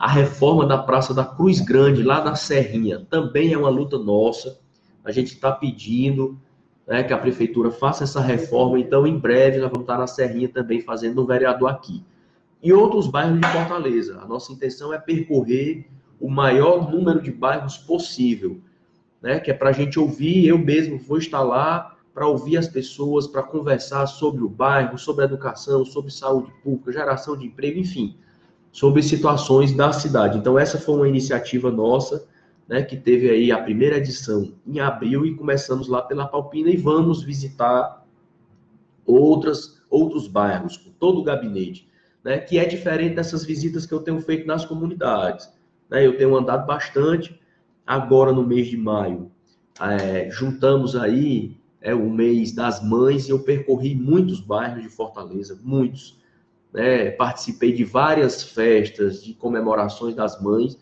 A reforma da Praça da Cruz Grande, lá na Serrinha, também é uma luta nossa. A gente está pedindo, né, que a prefeitura faça essa reforma, então em breve nós vamos estar na Serrinha também fazendo um vereador aqui. E outros bairros de Fortaleza. A nossa intenção é percorrer o maior número de bairros possível, né, que é para a gente ouvir. Eu mesmo vou estar lá para ouvir as pessoas, para conversar sobre o bairro, sobre a educação, sobre saúde pública, geração de emprego, enfim, sobre situações da cidade. Então, essa foi uma iniciativa nossa, né, que teve aí a primeira edição em abril e começamos lá pela Palpina e vamos visitar outros bairros, com todo o gabinete, né, que é diferente dessas visitas que eu tenho feito nas comunidades. Né, eu tenho andado bastante, agora no mês de maio, juntamos aí o mês das mães e eu percorri muitos bairros de Fortaleza, muitos. Né, participei de várias festas, de comemorações das mães.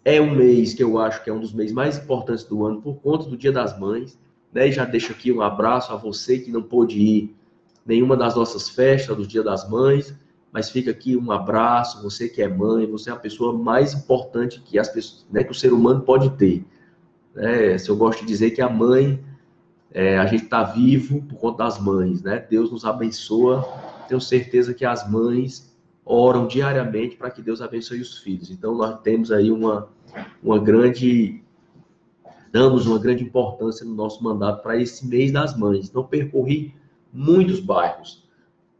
É um mês que eu acho que é um dos meses mais importantes do ano, por conta do Dia das Mães. Né, e já deixo aqui um abraço a você que não pôde ir nenhuma das nossas festas do Dia das Mães, mas fica aqui um abraço, você que é mãe, você é a pessoa mais importante que as pessoas, né, que o ser humano pode ter. Né, se eu gosto de dizer que a mãe, a gente está vivo por conta das mães, né? Deus nos abençoa. Tenho certeza que as mães oram diariamente para que Deus abençoe os filhos. Então, nós temos aí damos uma grande importância no nosso mandato para esse mês das mães. Então, percorri muitos bairros,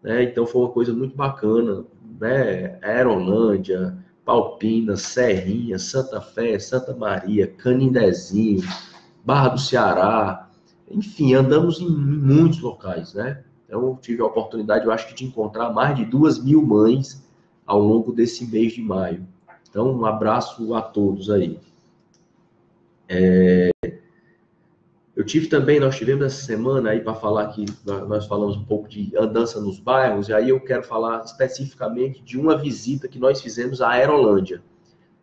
né? Então, foi uma coisa muito bacana, né? Aerolândia, Palpina, Serrinha, Santa Fé, Santa Maria, Canindezinho, Barra do Ceará, enfim, andamos em muitos locais, né? Então, eu tive a oportunidade, eu acho que de encontrar mais de 2.000 mães ao longo desse mês de maio. Então, um abraço a todos aí. Nós tivemos essa semana aí para falar que nós falamos um pouco de andança nos bairros, e aí eu quero falar especificamente de uma visita que nós fizemos à Aerolândia.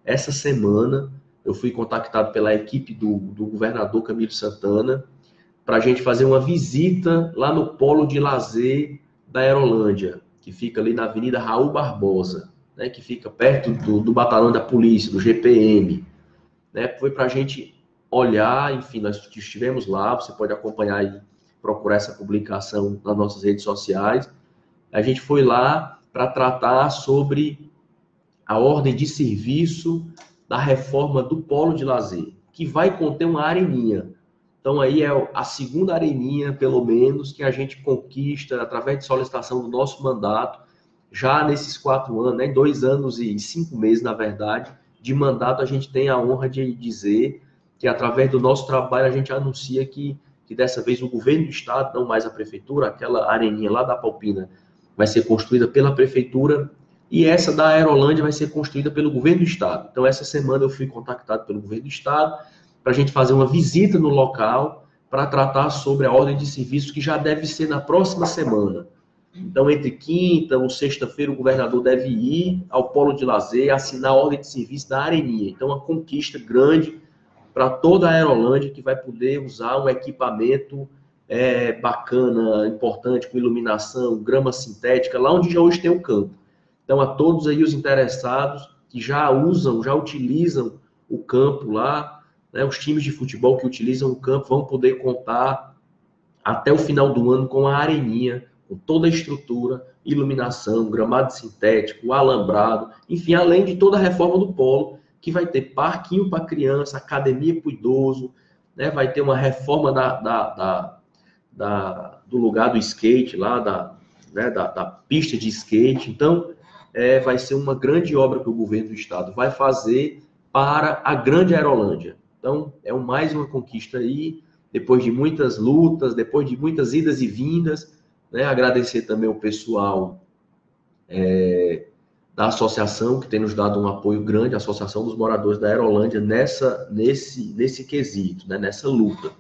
Essa semana, eu fui contactado pela equipe do governador Camilo Santana, para a gente fazer uma visita lá no polo de lazer da Aerolândia, que fica ali na Avenida Raul Barbosa, né, que fica perto do batalhão da polícia, do GPM. Né, foi para a gente olhar, enfim, nós estivemos lá, você pode acompanhar e procurar essa publicação nas nossas redes sociais. A gente foi lá para tratar sobre a ordem de serviço da reforma do polo de lazer, que vai conter uma areninha. Então, aí é a segunda areninha, pelo menos, que a gente conquista através de solicitação do nosso mandato, já nesses 4 anos, né, 2 anos e 5 meses, na verdade, de mandato, a gente tem a honra de dizer que, através do nosso trabalho, a gente anuncia que dessa vez o governo do estado, não mais a prefeitura, aquela areninha lá da Palpina, vai ser construída pela prefeitura, e essa da Aerolândia vai ser construída pelo governo do estado. Então, essa semana eu fui contactado pelo governo do estado, para a gente fazer uma visita no local para tratar sobre a ordem de serviço que já deve ser na próxima semana. Então, entre quinta ou sexta-feira, o governador deve ir ao polo de lazer e assinar a ordem de serviço da Areninha. Então, uma conquista grande para toda a Aerolândia, que vai poder usar um equipamento bacana, importante, com iluminação, grama sintética, lá onde já hoje tem o campo. Então, a todos aí os interessados que já utilizam o campo lá, né, os times de futebol que utilizam o campo vão poder contar até o final do ano com a areninha, com toda a estrutura, iluminação, gramado sintético, alambrado, enfim, além de toda a reforma do polo, que vai ter parquinho para criança, academia para o idoso, né, vai ter uma reforma do lugar do skate lá, da pista de skate. Então, vai ser uma grande obra que o governo do estado vai fazer para a grande Aerolândia. Então, mais uma conquista aí, depois de muitas lutas, depois de muitas idas e vindas, né? Agradecer também o pessoal da associação, que tem nos dado um apoio grande, a Associação dos Moradores da Aerolândia, nesse quesito, né? Nessa luta.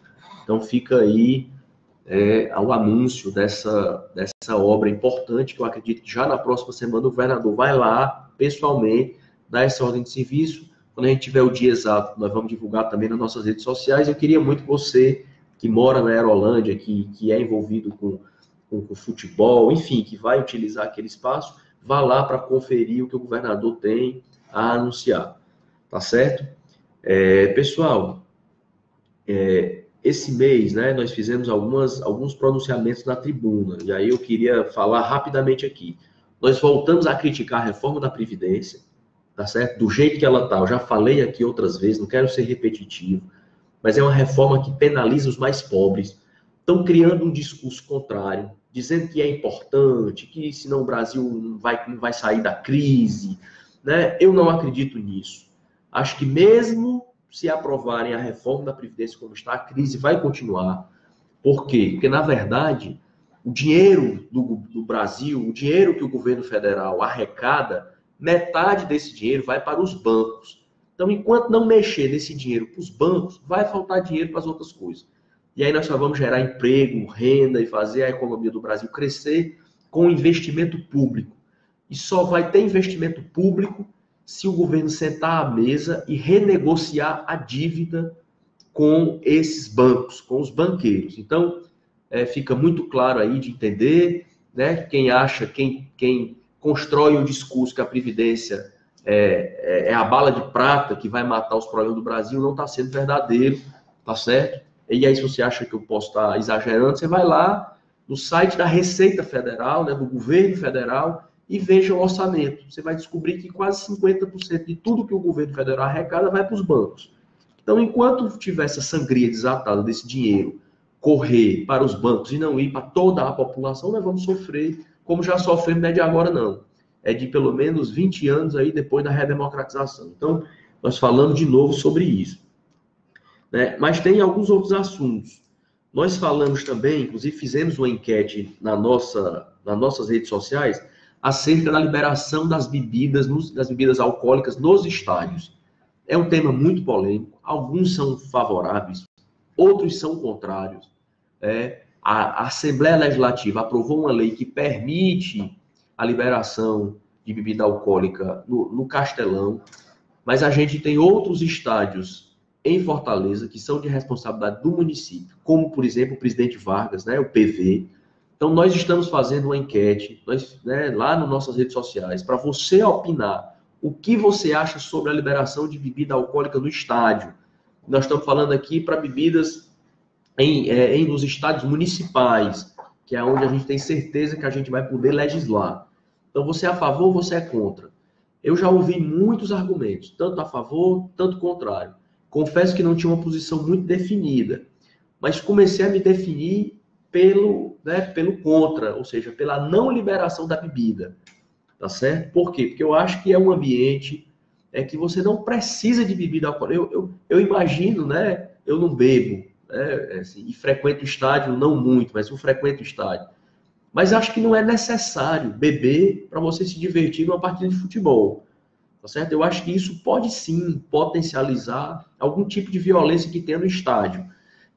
Então, fica aí o anúncio dessa obra importante, que eu acredito que já na próxima semana o governador vai lá, pessoalmente, dar essa ordem de serviço. Quando a gente tiver o dia exato, nós vamos divulgar também nas nossas redes sociais. Eu queria muito que você, que mora na Aerolândia, que é envolvido com futebol, enfim, que vai utilizar aquele espaço, vá lá para conferir o que o governador tem a anunciar, tá certo? Pessoal, esse mês, né, nós fizemos alguns pronunciamentos na tribuna, e aí eu queria falar rapidamente aqui. Nós voltamos a criticar a reforma da Previdência, tá certo? Do jeito que ela tá, eu já falei aqui outras vezes, não quero ser repetitivo, mas é uma reforma que penaliza os mais pobres. Estão criando um discurso contrário, dizendo que é importante, que senão o Brasil não vai sair da crise, né? Eu não acredito nisso. Acho que mesmo se aprovarem a reforma da Previdência como está, a crise vai continuar. Por quê? Porque, na verdade, o dinheiro do Brasil, o dinheiro que o governo federal arrecada, metade desse dinheiro vai para os bancos. Então, enquanto não mexer nesse dinheiro para os bancos, vai faltar dinheiro para as outras coisas. E aí nós só vamos gerar emprego, renda e fazer a economia do Brasil crescer com investimento público. E só vai ter investimento público se o governo sentar à mesa e renegociar a dívida com esses bancos, com os banqueiros. Então, fica muito claro aí de entender, né? Quem constrói o discurso que a Previdência é a bala de prata que vai matar os problemas do Brasil, não está sendo verdadeiro, tá certo? E aí, se você acha que eu posso estar exagerando, você vai lá no site da Receita Federal, né, do governo federal, e veja o orçamento. Você vai descobrir que quase 50% de tudo que o governo federal arrecada vai para os bancos. Então, enquanto tiver essa sangria desatada desse dinheiro correr para os bancos e não ir para toda a população, nós vamos sofrer, como já sofremos, não é de agora não. É de pelo menos 20 anos aí depois da redemocratização. Então, nós falamos de novo sobre isso. Né? Mas tem alguns outros assuntos. Nós falamos também, inclusive fizemos uma enquete nas nossas redes sociais, acerca da liberação das bebidas alcoólicas nos estádios. É um tema muito polêmico, alguns são favoráveis, outros são contrários. A Assembleia Legislativa aprovou uma lei que permite a liberação de bebida alcoólica no Castelão, mas a gente tem outros estádios em Fortaleza que são de responsabilidade do município, como, por exemplo, o Presidente Vargas, né, o PV. Então, nós estamos fazendo uma enquete lá nas nossas redes sociais para você opinar o que você acha sobre a liberação de bebida alcoólica no estádio. Nós estamos falando aqui para bebidas nos estádios municipais, que é onde a gente tem certeza que a gente vai poder legislar. Então, você é a favor ou você é contra? Eu já ouvi muitos argumentos, tanto a favor, tanto contrário. Confesso que não tinha uma posição muito definida, mas comecei a me definir pelo contra, ou seja, pela não liberação da bebida. Tá certo? Por quê? Porque eu acho que é um ambiente que você não precisa de bebida alcoólica. Eu imagino, né? Eu não bebo, né? Assim, e frequento o estádio, não muito, mas eu frequento o estádio. Mas acho que não é necessário beber para você se divertir numa partida de futebol. Tá certo? Eu acho que isso pode sim potencializar algum tipo de violência que tenha no estádio.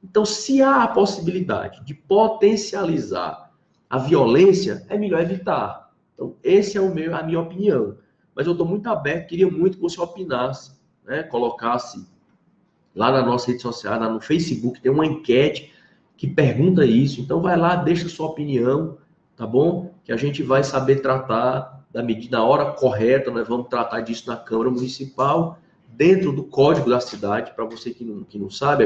Então, se há a possibilidade de potencializar a violência, é melhor evitar. Então, esse é a minha opinião. Mas eu estou muito aberto, queria muito que você opinasse, né? Colocasse lá na nossa rede social, lá no Facebook, tem uma enquete que pergunta isso. Então, vai lá, deixa sua opinião, tá bom? Que a gente vai saber tratar da medida na hora correta, nós vamos tratar disso na Câmara Municipal, dentro do Código da Cidade. Para você que não sabe,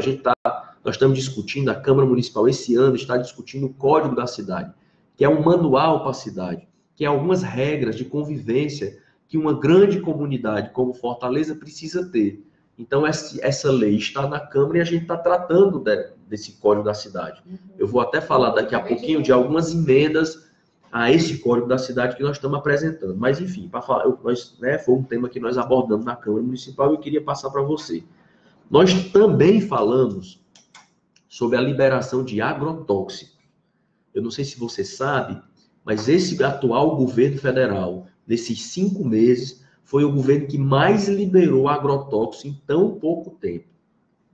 nós estamos discutindo, a Câmara Municipal esse ano está discutindo o Código da Cidade, que é um manual para a cidade, que é algumas regras de convivência que uma grande comunidade como Fortaleza precisa ter. Então, essa lei está na Câmara e a gente está tratando desse Código da Cidade. Eu vou até falar daqui a pouquinho de algumas emendas a esse Código da Cidade que nós estamos apresentando. Mas, enfim, para falar, foi um tema que nós abordamos na Câmara Municipal e eu queria passar para você. Nós também falamos sobre a liberação de agrotóxicos. Eu não sei se você sabe, mas esse atual governo federal, nesses 5 meses, foi o governo que mais liberou agrotóxico em tão pouco tempo.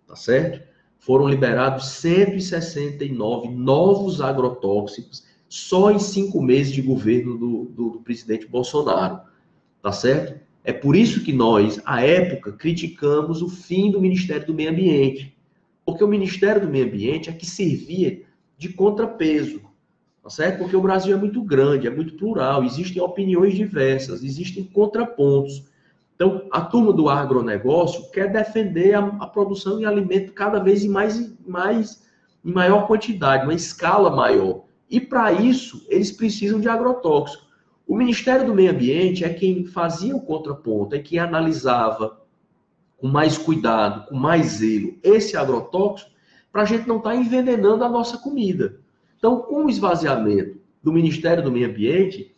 Tá certo? Foram liberados 169 novos agrotóxicos só em 5 meses de governo do presidente Bolsonaro. Tá certo? É por isso que nós, à época, criticamos o fim do Ministério do Meio Ambiente. Porque o Ministério do Meio Ambiente é que servia de contrapeso. Tá certo? Porque o Brasil é muito grande, é muito plural, existem opiniões diversas, existem contrapontos. Então, a turma do agronegócio quer defender a produção de alimento cada vez em maior quantidade, uma escala maior. E para isso, eles precisam de agrotóxicos. O Ministério do Meio Ambiente é quem fazia o contraponto, é quem analisava com mais cuidado, com mais zelo, esse agrotóxico, para a gente não estar envenenando a nossa comida. Então, com o esvaziamento do Ministério do Meio Ambiente,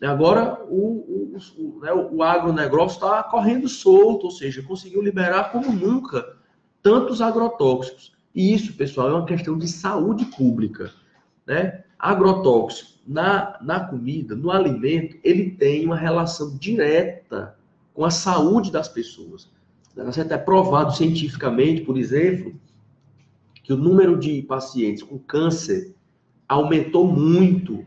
agora o agronegócio está correndo solto, ou seja, conseguiu liberar como nunca tantos agrotóxicos. E isso, pessoal, é uma questão de saúde pública, né? Agrotóxico na comida, no alimento, ele tem uma relação direta com a saúde das pessoas. É provado cientificamente, por exemplo, que o número de pacientes com câncer aumentou muito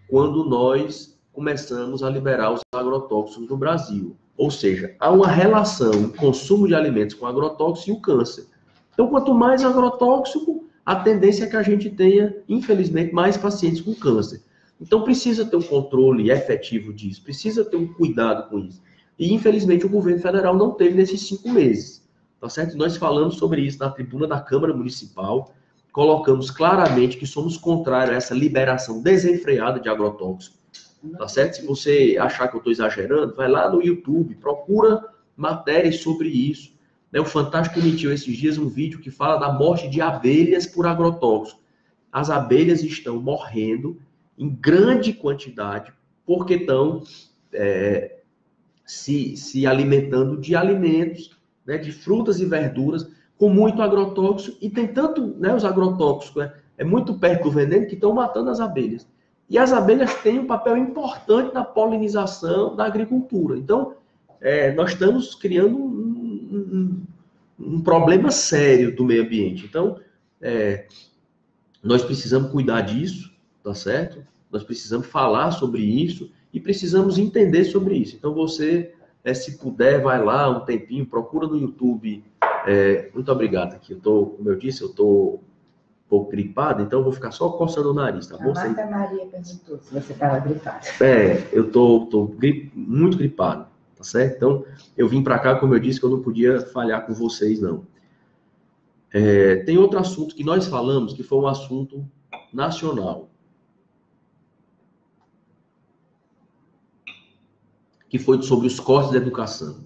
quando nós começamos a liberar os agrotóxicos no Brasil. Ou seja, há uma relação no consumo de alimentos com agrotóxicos e o câncer. Então, quanto mais agrotóxico, a tendência é que a gente tenha, infelizmente, mais pacientes com câncer. Então, precisa ter um controle efetivo disso, precisa ter um cuidado com isso. E, infelizmente, o governo federal não teve nesses 5 meses. Tá certo? Nós falamos sobre isso na tribuna da Câmara Municipal, colocamos claramente que somos contrários a essa liberação desenfreada de agrotóxicos. Tá certo? Se você achar que eu estou exagerando, vai lá no YouTube, procura matérias sobre isso. O Fantástico emitiu esses dias um vídeo que fala da morte de abelhas por agrotóxico. As abelhas estão morrendo em grande quantidade porque estão se alimentando de alimentos, né, de frutas e verduras com muito agrotóxico, e tem tanto, né, os agrotóxicos é muito perto do veneno que estão matando as abelhas. E as abelhas têm um papel importante na polinização da agricultura. Então, nós estamos criando um problema sério do meio ambiente. Então, nós precisamos cuidar disso, tá certo? Nós precisamos falar sobre isso e precisamos entender sobre isso. Então, você, se puder, vai lá um tempinho, procura no YouTube. Muito obrigado aqui. Como eu disse, eu estou um pouco gripado, então eu vou ficar só coçando o nariz, tá bom? A Marta Maria perguntou se você estava gripado. Eu estou muito gripado, tá certo? Então, eu vim para cá, como eu disse, que eu não podia falhar com vocês, não. Tem outro assunto que nós falamos, que foi um assunto nacional, que foi sobre os cortes da educação.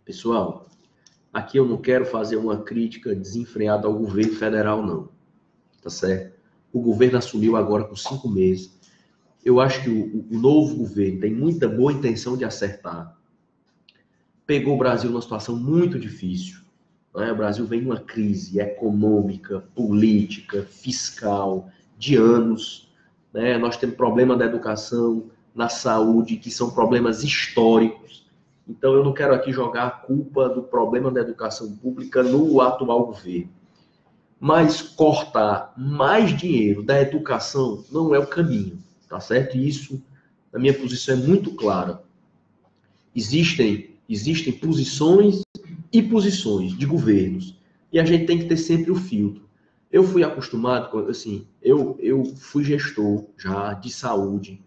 Pessoal, aqui eu não quero fazer uma crítica desenfreada ao governo federal, não. Tá certo? O governo assumiu agora por 5 meses. Eu acho que o novo governo tem muita boa intenção de acertar. Pegou o Brasil numa situação muito difícil. Né? O Brasil vem numa crise econômica, política, fiscal, de anos. Né? Nós temos problema da educação, na saúde, que são problemas históricos. Então, eu não quero aqui jogar a culpa do problema da educação pública no atual governo. Mas cortar mais dinheiro da educação não é o caminho, tá certo? E isso, na minha posição, é muito clara. Existem posições e posições de governos, e a gente tem que ter sempre o filtro. Eu fui acostumado, assim, eu fui gestor já de saúde,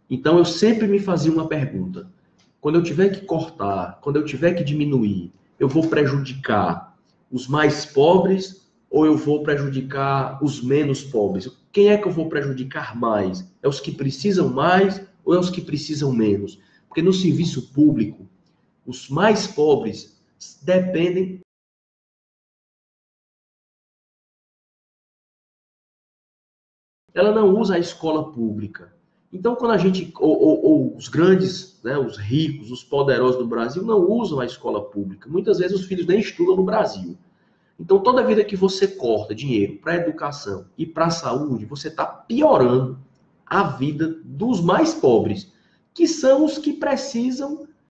então eu sempre me fazia uma pergunta: quando eu tiver que cortar, quando eu tiver que diminuir, eu vou prejudicar os mais pobres ou eu vou prejudicar os menos pobres? Quem é que eu vou prejudicar mais? É os que precisam mais ou é os que precisam menos? Porque no serviço público, os mais pobres dependem. Ela não usa a escola pública. Então, quando a gente, ou os grandes, né, os ricos, os poderosos do Brasil, não usam a escola pública. Muitas vezes os filhos nem estudam no Brasil. Então, toda vida que você corta dinheiro para a educação e para a saúde, você está piorando a vida dos mais pobres, que são os que precisam